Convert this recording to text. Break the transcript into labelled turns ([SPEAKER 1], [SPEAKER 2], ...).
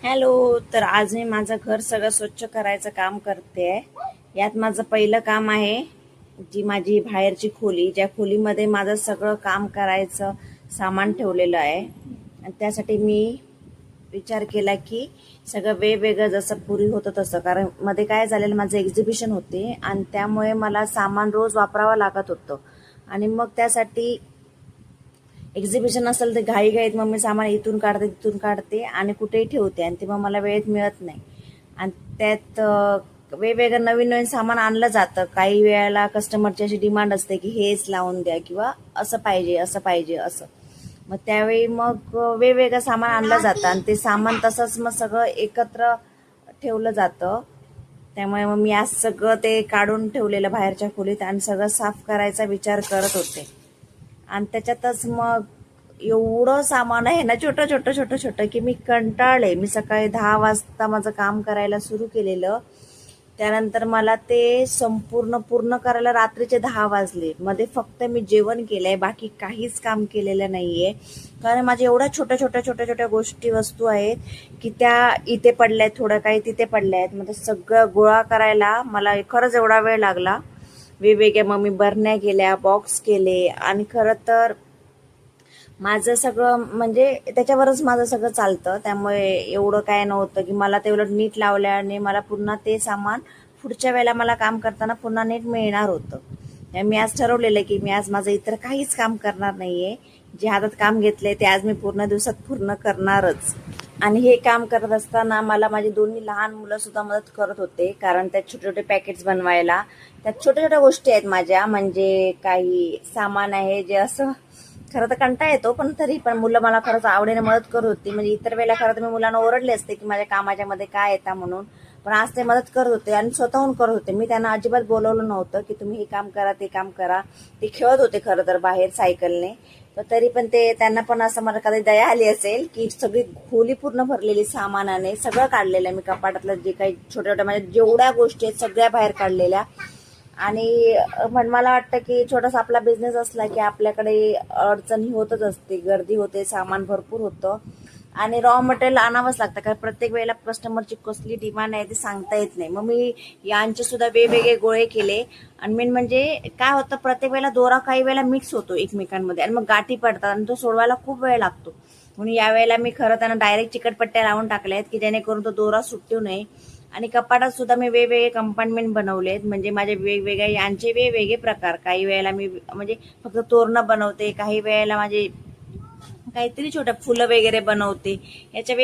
[SPEAKER 1] Hello. तर आज मी माझं घर सगळं स्वच्छ करायचं काम करते. यात माझं पहिलं काम आहे जी माझी बाहेरची खोली, ज्या खोलीमध्ये माझं सगळं काम करायचं सामान ठेवलेलं आहे. आणि त्यासाठी मी विचार केला की सगळं वेगवेगळं जसं पूर्वी होतं तसं, कारण मध्ये काय झालेलं माझं एक्झिबिशन होते आणि त्यामुळे मला सामान रोज वापरावं लागत होतं. आणि मग त्यासाठी एक्झिबिशन असेल तर घाईघाईत मग मी सामान इथून काढते तिथून काढते आणि कुठेही ठेवते आणि ते मग मला वेळेत मिळत नाही. आणि त्यात वेगवेगळं नवीन नवीन सामान आणलं जातं. काही वेळेला कस्टमरची अशी डिमांड असते की हेच लावून द्या किंवा असं पाहिजे असं पाहिजे असं. मग त्यावेळी मग वेगवेगळं सामान आणलं जातं आणि ते सामान तसंच मग सगळं एकत्र ठेवलं जातं. त्यामुळे मग मी आज सगळं ते काढून ठेवलेलं बाहेरच्या खोलीत आणि सगळं साफ करायचा विचार करत होते. आणि त्याच्यातच मग एवढं सामान आहे ना, छोटं छोटं छोटं छोटं, की मी कंटाळले. मी सकाळी 10 वाजता माझं काम करायला सुरू केलेलं. त्यानंतर मला ते संपूर्ण पूर्ण करायला रात्रीचे 10 वाजले. मध्ये फक्त मी जेवण केलंय, बाकी काहीच काम केलेलं नाहीये. कारण माझ्या एवढ्या छोट्या छोट्या छोट्या छोट्या गोष्टी वस्तू आहेत की त्या इथे पडल्यात, थोड्या काही तिथे पडल्या आहेत. मग ते सगळं गोळा करायला मला खरंच एवढा वेळ लागला. वेगवेगळ्या मग मी बरण्या केल्या, बॉक्स केले आणि खरं तर माझं सगळं म्हणजे त्याच्यावरच माझं सगळं चालतं. त्यामुळे एवढं काय नव्हतं की मला ते उलट नीट लावल्याने मला पुन्हा ते सामान पुढच्या वेळेला मला काम करताना पुन्हा नीट मिळणार होतं. मी आज ठरवलेलं की मी आज माझं इतर काहीच काम करणार नाहीये. जे हातात काम घेतलंय ते आज मी पूर्ण दिवसात पूर्ण करणारच. आणि हे काम करत असताना मला माझी दोन्ही लहान मुलं सुद्धा मदत करत होते, कारण त्यात छोटे छोटे पॅकेट्स बनवायला त्यात छोट्या छोट्या गोष्टी आहेत माझ्या, म्हणजे काही सामान आहे जे असं खरं तर कंटाळा येतो, पण तरी पण मुलं मला खरंच आवडीने मदत करत होती. म्हणजे इतर वेळेला खरं तर मी मुलांना ओरडले असते की माझ्या कामाच्या मध्ये काय येता म्हणून, पण आज ते मदत करत होते आणि स्वतःहून करत होते. मी त्यांना अजिबात बोलवलं नव्हतं की तुम्ही हे काम करा ते काम करा. ते खेळत होते खरं तर बाहेर सायकलने. पण तरी पण ते त्यांना पण असं मला कधी दया आली असेल की सगळी खोली पूर्ण भरलेली सामानाने, सगळं काढलेलं मी कपाटातलं, जे काही छोट्या छोट्या माझ्या जेवढ्या गोष्टी आहेत सगळ्या बाहेर काढलेल्या. आणि मला वाटतं की छोटासा आपला बिझनेस असला की आपल्याकडे अडचणी होतच असते, गर्दी होते, सामान भरपूर होतं आणि रॉ मटेरियल आणावंच लागतं, कारण प्रत्येक वेळेला कस्टमरची कसली डिमांड आहे ते सांगता येत नाही. मग मी यांचे सुद्धा वेगवेगळे गोळे केले. आणि मेन म्हणजे काय होतं, प्रत्येक वेळेला दोरा काही वेळेला मिक्स होतो एकमेकांमध्ये आणि मग गाठी पडतात आणि तो सोडवायला खूप वेळ लागतो. म्हणून यावेळेला मी खरं त्यांना डायरेक्ट चिकटपट्ट्या लावून टाकल्या आहेत की जेणेकरून तो दोरा सुटू नये. आणि कपाटात सुद्धा मी वेगवेगळे कंपार्टमेंट बनवलेत, म्हणजे माझे वेगवेगळे यांचे वेगवेगळे प्रकार. काही वेळेला मी म्हणजे फक्त तोरणं बनवते, काही वेळेला माझे काहीतरी छोट्या फुलं वगैरे बनवते. याच्या